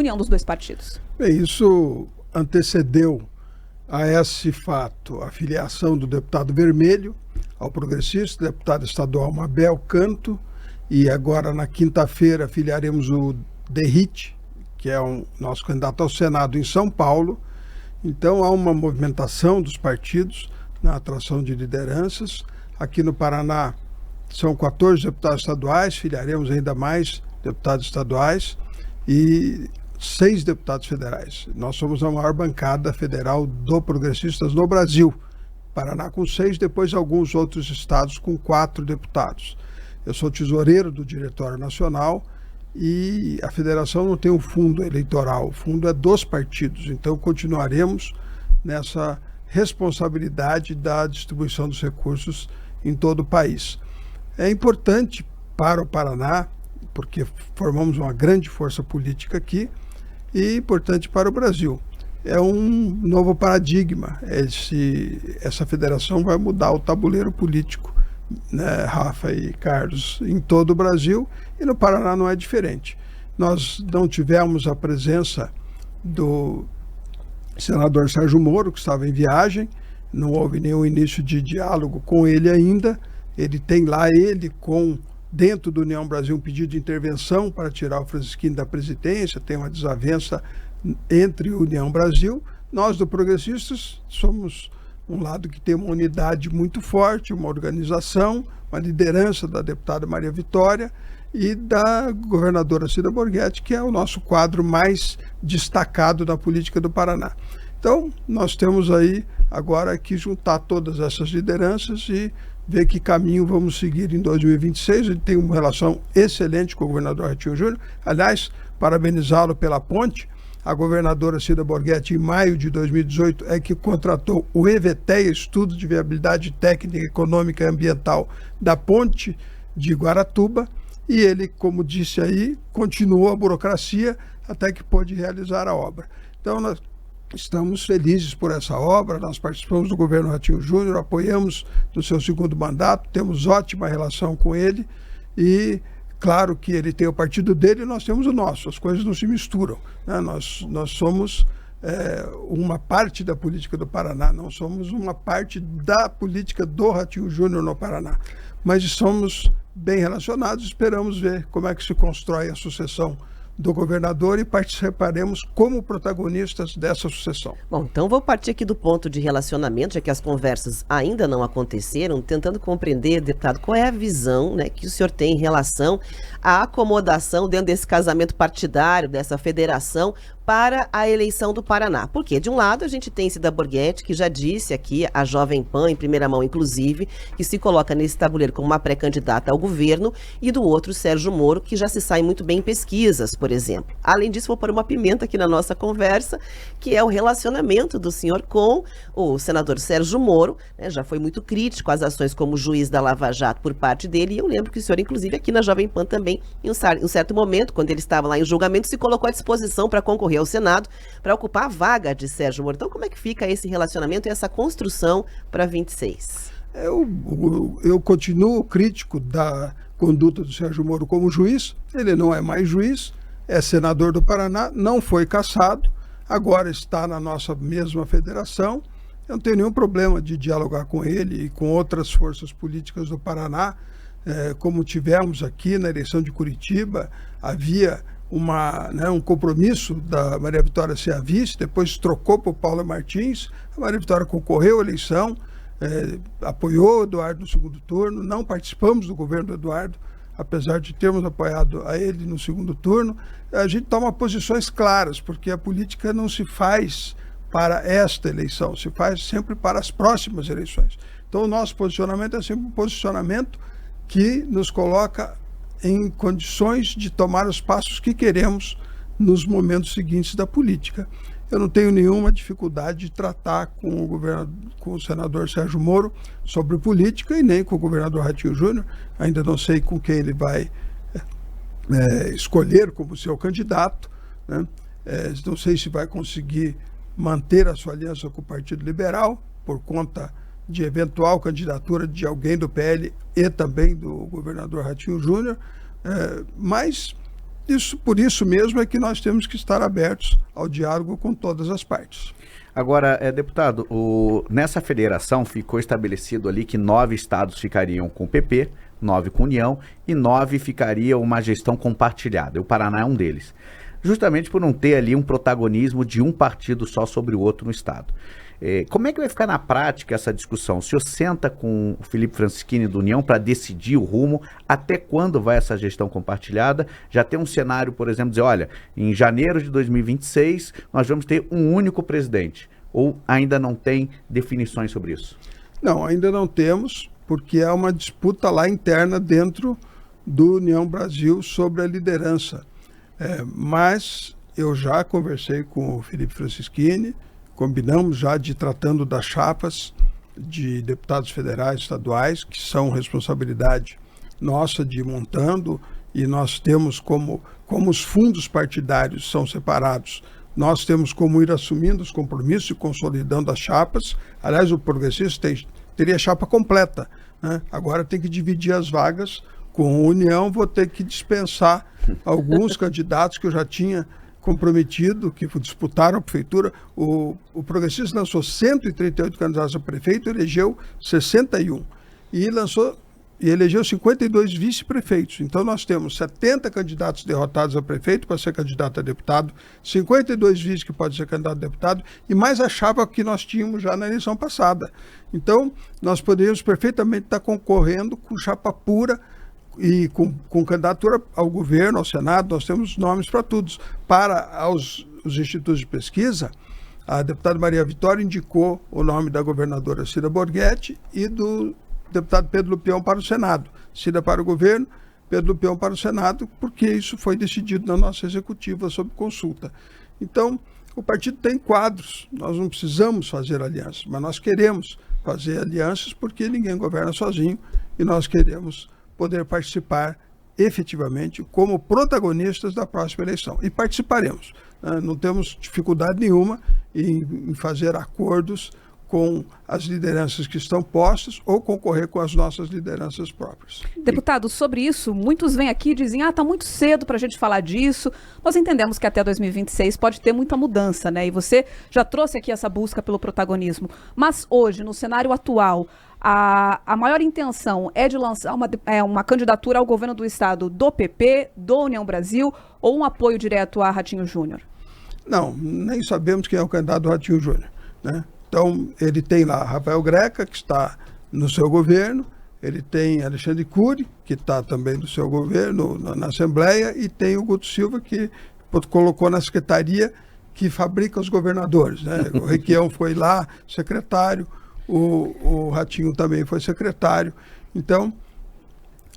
união dos dois partidos? Bem, isso antecedeu a esse fato a filiação do deputado Vermelho ao Progressista, deputado estadual Mabel Canto, e agora na quinta-feira filiaremos o Derrite, que é o nosso candidato ao Senado em São Paulo. Então há uma movimentação dos partidos na atração de lideranças. Aqui no Paraná são 14 deputados estaduais, filiaremos ainda mais deputados estaduais e 6 deputados federais. Nós somos a maior bancada federal do Progressistas no Brasil. Paraná com 6, depois alguns outros estados com 4 deputados. Eu sou tesoureiro do Diretório Nacional e a federação não tem um fundo eleitoral, o fundo é dos partidos, então continuaremos nessa responsabilidade da distribuição dos recursos em todo o país. É importante para o Paraná, porque formamos uma grande força política aqui, e importante para o Brasil. É um novo paradigma. Essa federação vai mudar o tabuleiro político, né, Rafa e Carlos, em todo o Brasil, e no Paraná não é diferente. Nós não tivemos a presença do senador Sérgio Moro, que estava em viagem, não houve nenhum início de diálogo com ele ainda. Ele tem lá, dentro do União Brasil, um pedido de intervenção para tirar o Francisquinho da presidência, tem uma desavença entre o União Brasil. Nós, do Progressistas, somos um lado que tem uma unidade muito forte, uma organização, uma liderança da deputada Maria Vitória e da governadora Cida Borghetti, que é o nosso quadro mais destacado da política do Paraná. Então, nós temos aí agora que juntar todas essas lideranças e ver que caminho vamos seguir em 2026. Ele tem uma relação excelente com o governador Ratinho Júnior. Aliás, parabenizá-lo pela ponte. A governadora Cida Borghetti, em maio de 2018, é que contratou o EVTEA, Estudo de Viabilidade Técnica, Econômica e Ambiental da ponte de Guaratuba, e ele, como disse aí, continuou a burocracia até que pôde realizar a obra. Então, nós estamos felizes por essa obra, nós participamos do governo Ratinho Júnior, apoiamos no seu segundo mandato, temos ótima relação com ele e claro que ele tem o partido dele e nós temos o nosso, as coisas não se misturam, né? Nós somos uma parte da política do Paraná, não somos uma parte da política do Ratinho Júnior no Paraná, mas somos bem relacionados, esperamos ver como é que se constrói a sucessão do governador e participaremos como protagonistas dessa sucessão. Bom, então vou partir aqui do ponto de relacionamento, já que as conversas ainda não aconteceram, tentando compreender, deputado, qual é a visão, né, que o senhor tem em relação à acomodação dentro desse casamento partidário, dessa federação, para a eleição do Paraná. Porque, de um lado, a gente tem Cida Borghetti, que já disse aqui, a Jovem Pan, em primeira mão, inclusive, que se coloca nesse tabuleiro como uma pré-candidata ao governo, e do outro, Sérgio Moro, que já se sai muito bem em pesquisas, por exemplo. Além disso, vou pôr uma pimenta aqui na nossa conversa, que é o relacionamento do senhor com o senador Sérgio Moro, né, já foi muito crítico às ações como juiz da Lava Jato por parte dele, e eu lembro que o senhor, inclusive, aqui na Jovem Pan também, em um certo momento, quando ele estava lá em julgamento, se colocou à disposição para concorrer ao Senado para ocupar a vaga de Sérgio Moro. Então, como é que fica esse relacionamento e essa construção para 26? Eu continuo crítico da conduta do Sérgio Moro como juiz. Ele não é mais juiz, é senador do Paraná, não foi cassado, agora está na nossa mesma federação. Eu não tenho nenhum problema de dialogar com ele e com outras forças políticas do Paraná. Como tivemos aqui na eleição de Curitiba, havia um compromisso da Maria Vitória ser a vice, depois trocou para o Paulo Martins, a Maria Vitória concorreu à eleição, apoiou o Eduardo no segundo turno, não participamos do governo do Eduardo, apesar de termos apoiado a ele no segundo turno. A gente toma posições claras, porque a política não se faz para esta eleição, se faz sempre para as próximas eleições. Então o nosso posicionamento é sempre um posicionamento que nos coloca em condições de tomar os passos que queremos nos momentos seguintes da política. Eu não tenho nenhuma dificuldade de tratar com o senador Sérgio Moro sobre política e nem com o governador Ratinho Júnior. Ainda não sei com quem ele vai escolher como seu candidato, né? Não sei se vai conseguir manter a sua aliança com o Partido Liberal por conta de eventual candidatura de alguém do PL e também do governador Ratinho Júnior, mas Por isso mesmo é que nós temos que estar abertos ao diálogo com todas as partes. Agora, deputado, nessa federação ficou estabelecido ali que 9 estados ficariam com o PP, 9 com União e 9 ficaria uma gestão compartilhada. O Paraná é um deles. Justamente por não ter ali um protagonismo de um partido só sobre o outro no estado. Como é que vai ficar na prática essa discussão? O senhor senta com o Felipe Francischini do União para decidir o rumo? Até quando vai essa gestão compartilhada? Já tem um cenário, por exemplo, dizer, olha, em janeiro de 2026 nós vamos ter um único presidente. Ou ainda não tem definições sobre isso? Não, ainda não temos, porque é uma disputa lá interna dentro do União Brasil sobre a liderança. Mas eu já conversei com o Felipe Francischini, combinamos já de tratando das chapas de deputados federais, estaduais, que são responsabilidade nossa de ir montando, e nós temos como os fundos partidários são separados, nós temos como ir assumindo os compromissos e consolidando as chapas. Aliás, o Progressista teria chapa completa, né? Agora tem que dividir as vagas com a União, vou ter que dispensar alguns candidatos que eu já tinha comprometido, que disputaram a prefeitura. O Progressista lançou 138 candidatos a prefeito, elegeu 61 e elegeu 52 vice-prefeitos. Então nós temos 70 candidatos derrotados a prefeito para ser candidato a deputado, 52 vice que pode ser candidato a deputado e mais a chapa que nós tínhamos já na eleição passada. Então nós poderíamos perfeitamente estar concorrendo com chapa pura e com candidatura ao governo, ao Senado. Nós temos nomes para todos. Para os institutos de pesquisa, a deputada Maria Vitória indicou o nome da governadora Cida Borghetti e do deputado Pedro Lupião para o Senado. Cida para o governo, Pedro Lupião para o Senado, porque isso foi decidido na nossa executiva sob consulta. Então, o partido tem quadros, nós não precisamos fazer alianças, mas nós queremos fazer alianças porque ninguém governa sozinho e nós queremos poder participar efetivamente como protagonistas da próxima eleição. E participaremos. Não temos dificuldade nenhuma em fazer acordos com as lideranças que estão postas ou concorrer com as nossas lideranças próprias. Deputado, sobre isso, muitos vêm aqui e dizem, está muito cedo para a gente falar disso. Nós entendemos que até 2026 pode ter muita mudança, né? E você já trouxe aqui essa busca pelo protagonismo. Mas hoje, no cenário atual, a maior intenção é de lançar uma candidatura ao governo do estado do PP, do União Brasil, ou um apoio direto a Ratinho Júnior? Não, nem sabemos quem é o candidato do Ratinho Júnior, né? Então, ele tem lá Rafael Greca, que está no seu governo, ele tem Alexandre Cury, que está também no seu governo, na Assembleia, e tem o Guto Silva, que colocou na secretaria que fabrica os governadores, né? O Requião foi lá, secretário, o Ratinho também foi secretário. Então,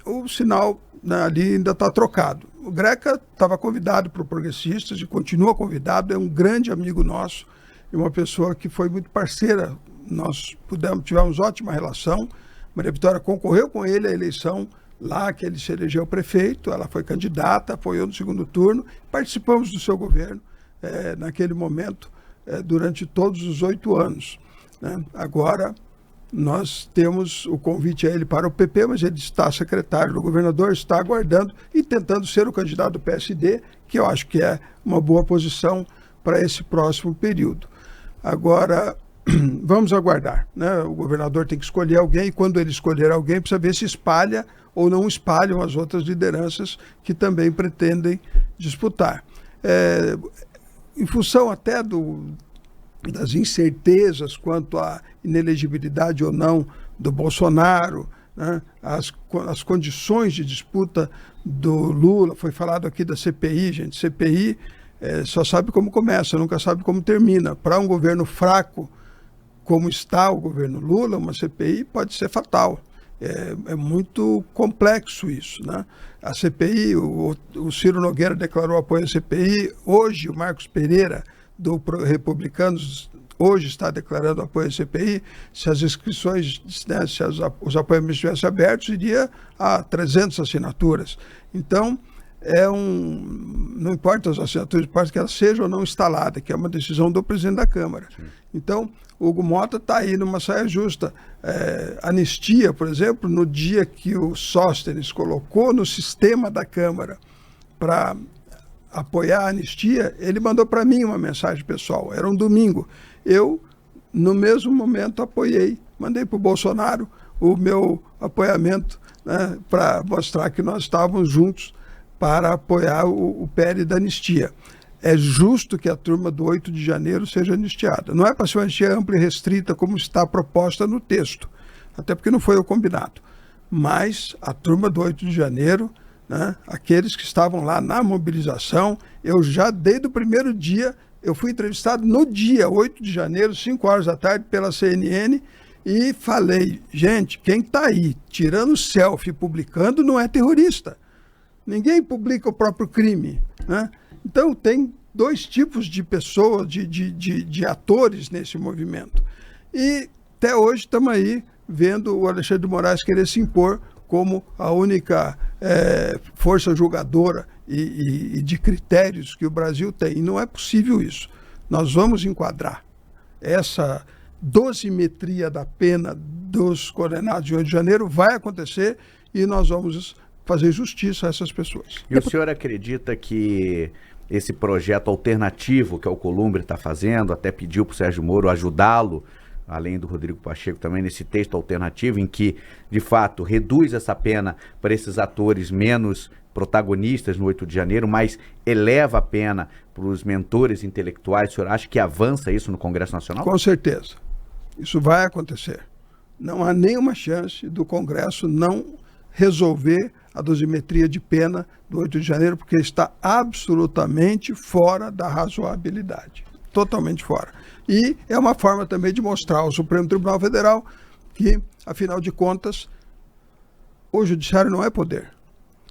o sinal, né, ali ainda está trocado. O Greca estava convidado para o Progressistas e continua convidado, é um grande amigo nosso, e uma pessoa que foi muito parceira. Nós tivemos ótima relação. Maria Vitória concorreu com ele à eleição lá, que ele se elegeu prefeito, ela foi candidata, apoiou no segundo turno, participamos do seu governo naquele momento, durante todos os 8 anos. Né? Agora, nós temos o convite a ele para o PP, mas ele está secretário do governador, está aguardando e tentando ser o candidato do PSD, que eu acho que é uma boa posição para esse próximo período. Agora, vamos aguardar, né? O governador tem que escolher alguém, e quando ele escolher alguém, precisa ver se espalha ou não espalham as outras lideranças que também pretendem disputar. Em função até das incertezas quanto à inelegibilidade ou não do Bolsonaro, né? As condições de disputa do Lula, foi falado aqui da CPI, gente, CPI só sabe como começa, nunca sabe como termina. Para um governo fraco, como está o governo Lula, uma CPI pode ser fatal. É muito complexo isso, né? A CPI, o Ciro Nogueira declarou apoio à CPI, hoje o Marcos Pereira, do Republicanos, hoje está declarando apoio à CPI. Se as inscrições, né, se os apoiamentos estivessem abertos, iria a 300 assinaturas. Então, não importa as assinaturas, importa que ela seja ou não instalada, que é uma decisão do presidente da Câmara. Sim. Então, o Hugo Mota está aí numa saia justa. Anistia, por exemplo, no dia que o Sóstenes colocou no sistema da Câmara para apoiar a anistia, ele mandou para mim uma mensagem pessoal. Era um domingo. Eu, no mesmo momento, apoiei. Mandei para o Bolsonaro o meu apoiamento, né, para mostrar que nós estávamos juntos para apoiar o PL da anistia. É justo que a turma do 8 de janeiro seja anistiada. Não é para ser uma anistia ampla e restrita como está proposta no texto, até porque não foi o combinado. Mas a turma do 8 de janeiro, né, aqueles que estavam lá na mobilização, eu já desde o primeiro dia, eu fui entrevistado no dia 8 de janeiro, 5 horas da tarde, pela CNN, e falei, gente, quem está aí tirando selfie, publicando, não é terrorista. Ninguém publica o próprio crime, né? Então, tem dois tipos de pessoas, de atores nesse movimento. E até hoje estamos aí vendo o Alexandre de Moraes querer se impor como a única força julgadora e de critérios que o Brasil tem. E não é possível isso. Nós vamos enquadrar essa dosimetria da pena dos condenados de 8 de janeiro, vai acontecer e nós vamos fazer justiça a essas pessoas. E o senhor acredita que esse projeto alternativo que a Alcolumbre está fazendo, até pediu para o Sérgio Moro ajudá-lo, além do Rodrigo Pacheco também, nesse texto alternativo, em que, de fato, reduz essa pena para esses atores menos protagonistas no 8 de janeiro, mas eleva a pena para os mentores intelectuais? O senhor acha que avança isso no Congresso Nacional? Com certeza. Isso vai acontecer. Não há nenhuma chance do Congresso não resolver a dosimetria de pena do 8 de janeiro, porque está absolutamente fora da razoabilidade. Totalmente fora. E é uma forma também de mostrar ao Supremo Tribunal Federal que, afinal de contas, o judiciário não é poder.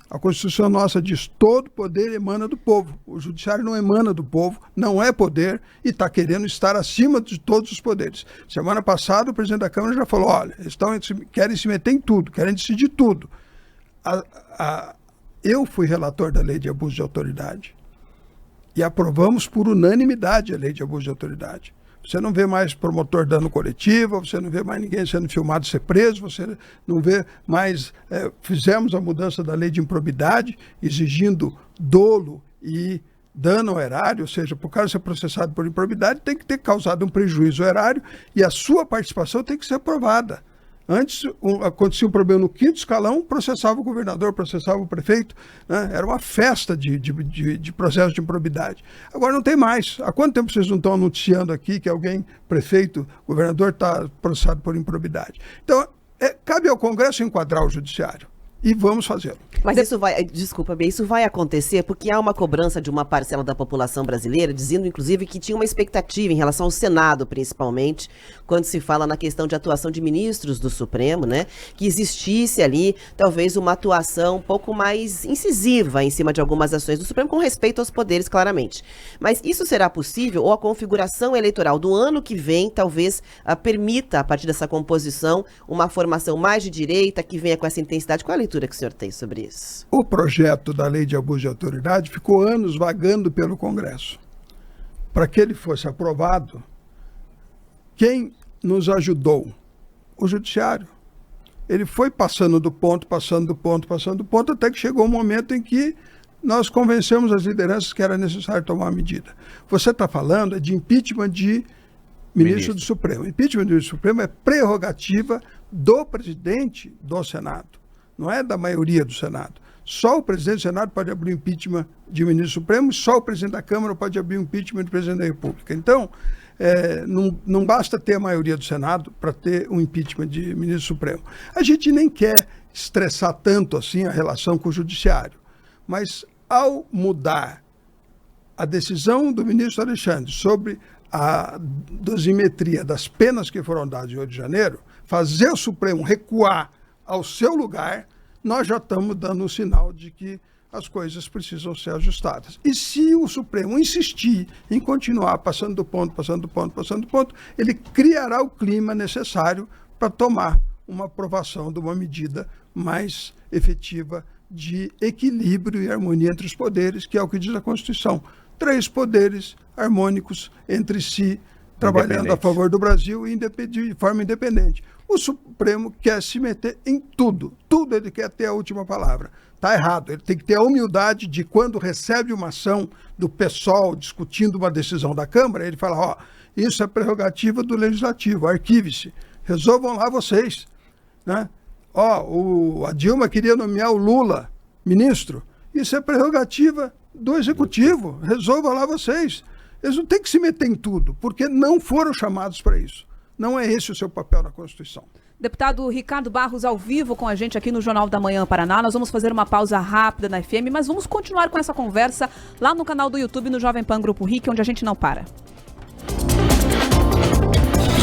A Constituição nossa diz: todo poder emana do povo. O judiciário não emana do povo, não é poder e está querendo estar acima de todos os poderes. Semana passada o presidente da Câmara já falou: olha, eles querem se meter em tudo, querem decidir tudo. Eu fui relator da lei de abuso de autoridade e aprovamos por unanimidade a lei de abuso de autoridade. Você não vê mais promotor dando coletiva, você não vê mais ninguém sendo filmado ser preso, você não vê mais... fizemos a mudança da lei de improbidade, exigindo dolo e dano ao erário, ou seja, por causa de ser processado por improbidade, tem que ter causado um prejuízo ao erário e a sua participação tem que ser aprovada. Antes, acontecia um problema no 5º escalão, processava o governador, processava o prefeito, né? Era uma festa de processo de improbidade. Agora não tem mais. Há quanto tempo vocês não estão anunciando aqui que alguém, prefeito, governador, está processado por improbidade? Então, cabe ao Congresso enquadrar o judiciário. E vamos fazê-lo. Mas isso vai, desculpa, Bia, isso vai acontecer porque há uma cobrança de uma parcela da população brasileira, dizendo inclusive que tinha uma expectativa em relação ao Senado, principalmente, quando se fala na questão de atuação de ministros do Supremo, né? Que existisse ali, talvez, uma atuação um pouco mais incisiva em cima de algumas ações do Supremo, com respeito aos poderes, claramente. Mas isso será possível, ou a configuração eleitoral do ano que vem, talvez, permita, a partir dessa composição, uma formação mais de direita, que venha com essa intensidade? Qual a leitura que o senhor tem sobre isso? O projeto da lei de abuso de autoridade ficou anos vagando pelo Congresso. Para que ele fosse aprovado, quem nos ajudou? O Judiciário. Ele foi passando do ponto, até que chegou um momento em que nós convencemos as lideranças que era necessário tomar uma medida. Você está falando de impeachment de ministro do Supremo. Impeachment do ministro do Supremo é prerrogativa do presidente do Senado. Não é da maioria do Senado. Só o presidente do Senado pode abrir o impeachment de ministro supremo e só o presidente da Câmara pode abrir o impeachment do presidente da República. Então, não basta ter a maioria do Senado para ter um impeachment de ministro supremo. A gente nem quer estressar tanto assim a relação com o judiciário. Mas, ao mudar a decisão do ministro Alexandre sobre a dosimetria das penas que foram dadas em 8 de janeiro, fazer o Supremo recuar ao seu lugar, nós já estamos dando um sinal de que as coisas precisam ser ajustadas. E se o Supremo insistir em continuar passando do ponto, ele criará o clima necessário para tomar uma aprovação de uma medida mais efetiva de equilíbrio e harmonia entre os poderes, que é o que diz a Constituição. 3 poderes harmônicos entre si, trabalhando a favor do Brasil e de forma independente. O Supremo quer se meter em tudo. Tudo ele quer ter a última palavra. Está errado. Ele tem que ter a humildade de, quando recebe uma ação do PSOL discutindo uma decisão da Câmara, ele fala, ó, isso é prerrogativa do Legislativo, arquive-se. Resolvam lá vocês. Né? Ó, a Dilma queria nomear o Lula ministro. Isso é prerrogativa do Executivo. Resolvam lá vocês. Eles não têm que se meter em tudo, porque não foram chamados para isso. Não é esse o seu papel na Constituição. Deputado Ricardo Barros, ao vivo com a gente aqui no Jornal da Manhã Paraná. Nós vamos fazer uma pausa rápida na FM, mas vamos continuar com essa conversa lá no canal do YouTube, no Jovem Pan Grupo RIC, onde a gente não para.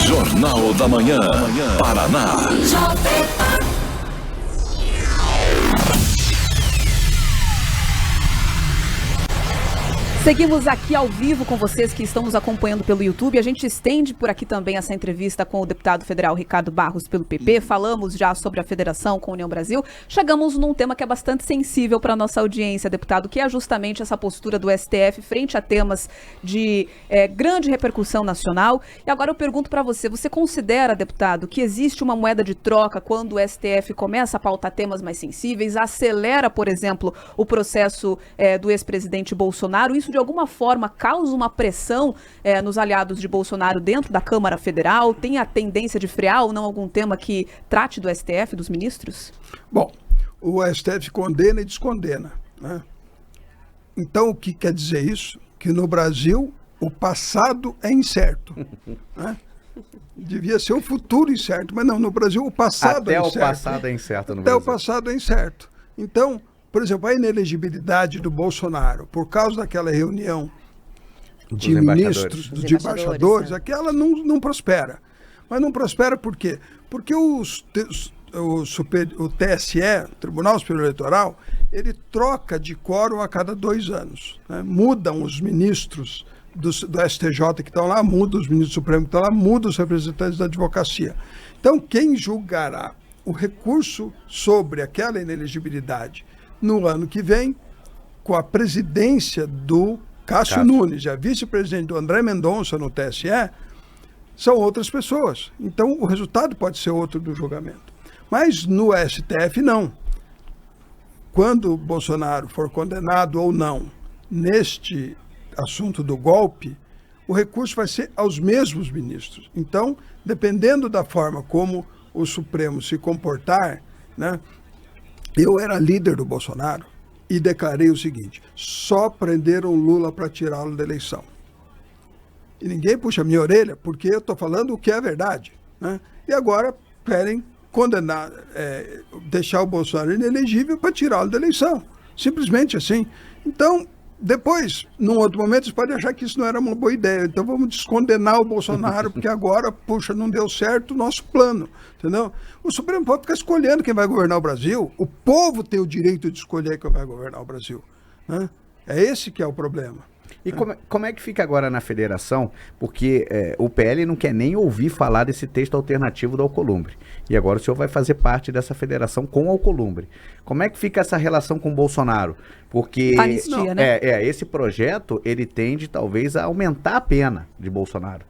Jornal da Manhã, Paraná. Seguimos aqui ao vivo com vocês que estão nos acompanhando pelo YouTube. A gente estende por aqui também essa entrevista com o deputado federal Ricardo Barros pelo PP. Falamos já sobre a federação com a União Brasil. Chegamos num tema que é bastante sensível para a nossa audiência, deputado, que é justamente essa postura do STF frente a temas de grande repercussão nacional. E agora eu pergunto para você, você considera, deputado, que existe uma moeda de troca quando o STF começa a pautar temas mais sensíveis, acelera, por exemplo, o processo do ex-presidente Bolsonaro? Isso de alguma forma causa uma pressão nos aliados de Bolsonaro dentro da Câmara Federal? Tem a tendência de frear ou não algum tema que trate do STF, dos ministros? Bom, o STF condena e descondena, né? Então, o que quer dizer isso? Que no Brasil o passado é incerto, né? Devia ser o futuro incerto, mas não, no Brasil o passado é incerto. Até o passado é incerto no Brasil. Até o passado é incerto. Então, por exemplo, a inelegibilidade do Bolsonaro, por causa daquela reunião de ministros, de embaixadores, aquela não prospera. Mas não prospera por quê? Porque o TSE, o Tribunal Superior Eleitoral, ele troca de quórum a cada 2 anos. Né? Mudam os ministros do STJ que estão lá, mudam os ministros do Supremo que estão lá, mudam os representantes da advocacia. Então, quem julgará o recurso sobre aquela inelegibilidade no ano que vem, com a presidência do Cássio Nunes, a vice-presidente do André Mendonça no TSE, são outras pessoas. Então, o resultado pode ser outro do julgamento. Mas no STF, não. Quando Bolsonaro for condenado ou não neste assunto do golpe, o recurso vai ser aos mesmos ministros. Então, dependendo da forma como o Supremo se comportar, né? Eu era líder do Bolsonaro e declarei o seguinte: só prenderam Lula para tirá-lo da eleição. E ninguém puxa a minha orelha, porque eu estou falando o que é verdade, né? E agora querem condenar, deixar o Bolsonaro inelegível para tirá-lo da eleição. Simplesmente assim. Então, depois, num outro momento, você pode achar que isso não era uma boa ideia. Então vamos descondenar o Bolsonaro, porque agora, puxa, não deu certo o nosso plano. Entendeu? O Supremo pode ficar escolhendo quem vai governar o Brasil. O povo tem o direito de escolher quem vai governar o Brasil, né? É esse que é o problema. E como é que fica agora na federação? Porque o PL não quer nem ouvir falar desse texto alternativo do Alcolumbre. E agora o senhor vai fazer parte dessa federação com o Alcolumbre. Como é que fica essa relação com o Bolsonaro? Porque anistia, né? Esse projeto, ele tende talvez a aumentar a pena de Bolsonaro.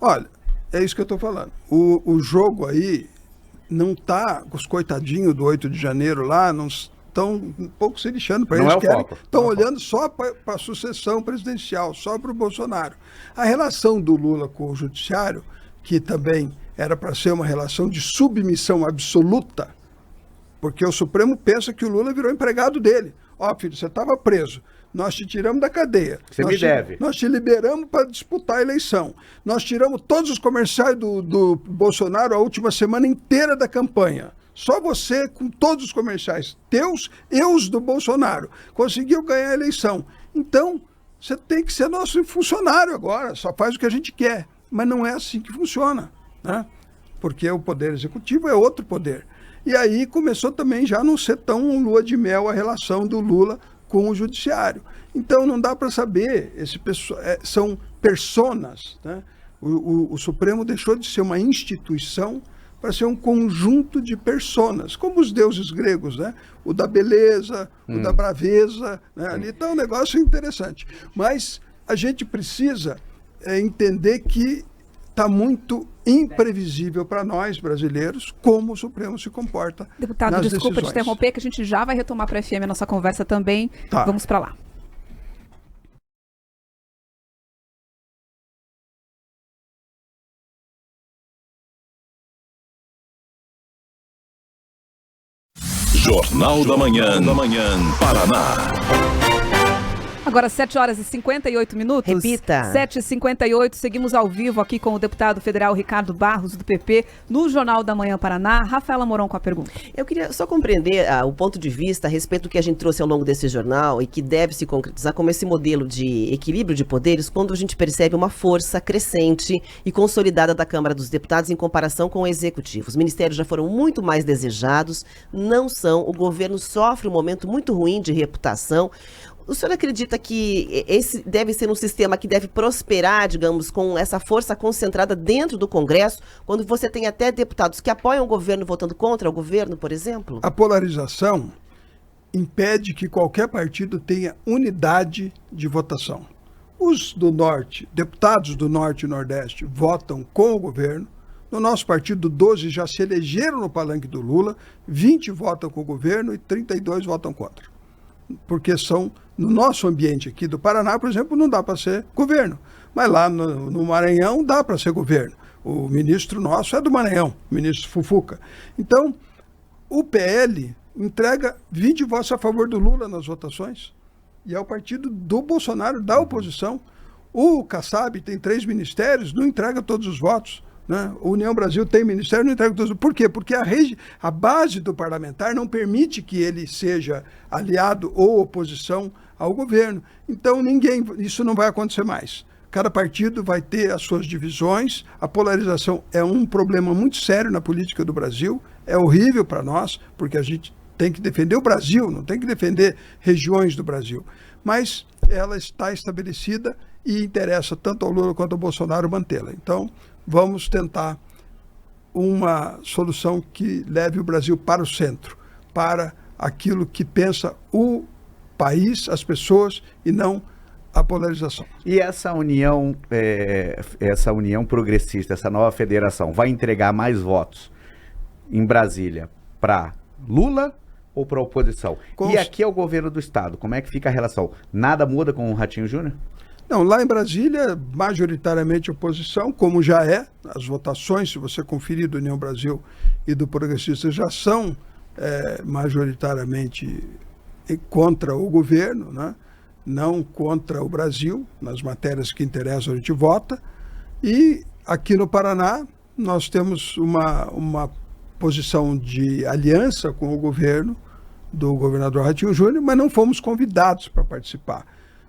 Olha, é isso que eu estou falando. O jogo aí não está, os coitadinhos do 8 de janeiro lá, não estão um pouco se lixando para eles, estão olhando só para a sucessão presidencial, só para o Bolsonaro. A relação do Lula com o judiciário, que também era para ser uma relação de submissão absoluta, porque o Supremo pensa que o Lula virou empregado dele. Ó, filho, você estava preso, nós te tiramos da cadeia. Você me deve. Nós te liberamos para disputar a eleição. Nós tiramos todos os comerciais do Bolsonaro a última semana inteira da campanha. Só você, com todos os comerciais teus e os do Bolsonaro, conseguiu ganhar a eleição. Então, você tem que ser nosso funcionário agora, só faz o que a gente quer. Mas não é assim que funciona, né? Porque o poder executivo é outro poder. E aí começou também já a não ser tão lua de mel a relação do Lula com o judiciário. Então não dá para saber, são personas, né? O Supremo deixou de ser uma instituição para ser um conjunto de personas, como os deuses gregos, né? O da beleza, o da braveza, né? Ali está um negócio interessante. Mas a gente precisa entender que está muito imprevisível para nós, brasileiros, como o Supremo se comporta. Deputado, nas desculpa decisões. te interromper, que a gente já vai retomar para a FM a nossa conversa também. Tá. Vamos para lá. Jornal da Manhã, Paraná. Agora 7h58. Repita. 7h58, seguimos ao vivo aqui com o deputado federal Ricardo Barros, do PP, no Jornal da Manhã Paraná. Rafaela Moron com a pergunta. Eu queria só compreender o ponto de vista a respeito do que a gente trouxe ao longo desse jornal e que deve se concretizar como esse modelo de equilíbrio de poderes quando a gente percebe uma força crescente e consolidada da Câmara dos Deputados em comparação com o Executivo. Os ministérios já foram muito mais desejados, não são. O governo sofre um momento muito ruim de reputação. O senhor acredita que esse deve ser um sistema que deve prosperar, digamos, com essa força concentrada dentro do Congresso, quando você tem até deputados que apoiam o governo votando contra o governo, por exemplo? A polarização impede que qualquer partido tenha unidade de votação. Os do Norte, deputados do Norte e Nordeste, votam com o governo. No nosso partido, 12 já se elegeram no palanque do Lula, 20 votam com o governo e 32 votam contra. Porque são, no nosso ambiente aqui do Paraná, por exemplo, não dá para ser governo. Mas lá no Maranhão dá para ser governo. O ministro nosso é do Maranhão, o ministro Fufuca. Então, o PL entrega 20 votos a favor do Lula nas votações. E é o partido do Bolsonaro, da oposição. O Kassab tem 3 ministérios, não entrega todos os votos. Né? O União Brasil tem ministério, não entrega todos. Por quê? Porque a base do parlamentar não permite que ele seja aliado ou oposição ao governo. Então isso não vai acontecer mais. Cada partido vai ter as suas divisões. A polarização é um problema muito sério na política do Brasil. É horrível para nós, porque a gente tem que defender o Brasil, não tem que defender regiões do Brasil. Mas ela está estabelecida e interessa tanto ao Lula quanto ao Bolsonaro mantê-la. Então, vamos tentar uma solução que leve o Brasil para o centro, para aquilo que pensa o país, as pessoas, e não a polarização. E essa união progressista, essa nova federação, vai entregar mais votos em Brasília para Lula ou para a oposição? E aqui é o governo do Estado, como é que fica a relação? Nada muda com o Ratinho Júnior? Não, lá em Brasília, majoritariamente oposição, como já é. As votações, se você conferir do União Brasil e do Progressista, já são majoritariamente contra o governo, né? Não contra o Brasil. Nas matérias que interessam a gente vota. E aqui no Paraná, nós temos uma posição de aliança com o governo do governador Ratinho Júnior, mas não fomos convidados para participar.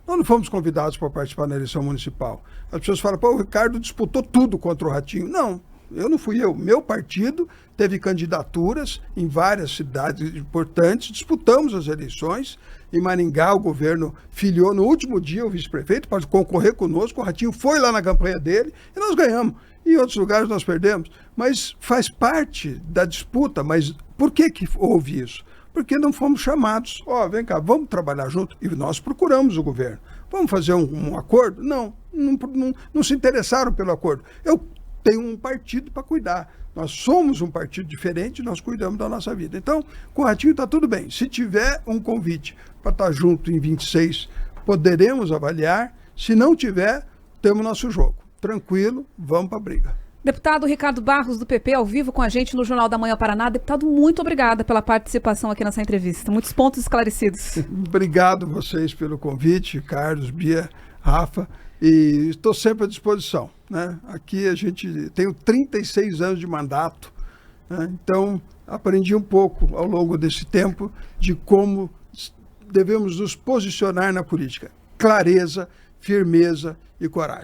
Nós não fomos convidados para participar na eleição municipal. As pessoas falam, pô, o Ricardo disputou tudo contra o Ratinho. Não, não fui eu. Meu partido teve candidaturas em várias cidades importantes, disputamos as eleições. Em Maringá, o governo filiou no último dia o vice-prefeito para concorrer conosco. O Ratinho foi lá na campanha dele e nós ganhamos. Em outros lugares nós perdemos. Mas faz parte da disputa. Mas por que houve isso? Porque não fomos chamados. Vem cá, vamos trabalhar junto. E nós procuramos o governo. Vamos fazer um acordo? Não se interessaram pelo acordo. Eu tenho um partido para cuidar. Nós somos um partido diferente, nós cuidamos da nossa vida. Então, com o Ratinho está tudo bem. Se tiver um convite para estar junto em 26, poderemos avaliar. Se não tiver, temos nosso jogo. Tranquilo, vamos para a briga. Deputado Ricardo Barros, do PP, ao vivo com a gente no Jornal da Manhã Paraná. Deputado, muito obrigada pela participação aqui nessa entrevista. Muitos pontos esclarecidos. Obrigado a vocês pelo convite, Carlos, Bia, Rafa, e estou sempre à disposição. Né? Aqui tenho 36 anos de mandato, né? Então aprendi um pouco ao longo desse tempo de como devemos nos posicionar na política. Clareza, firmeza e coragem.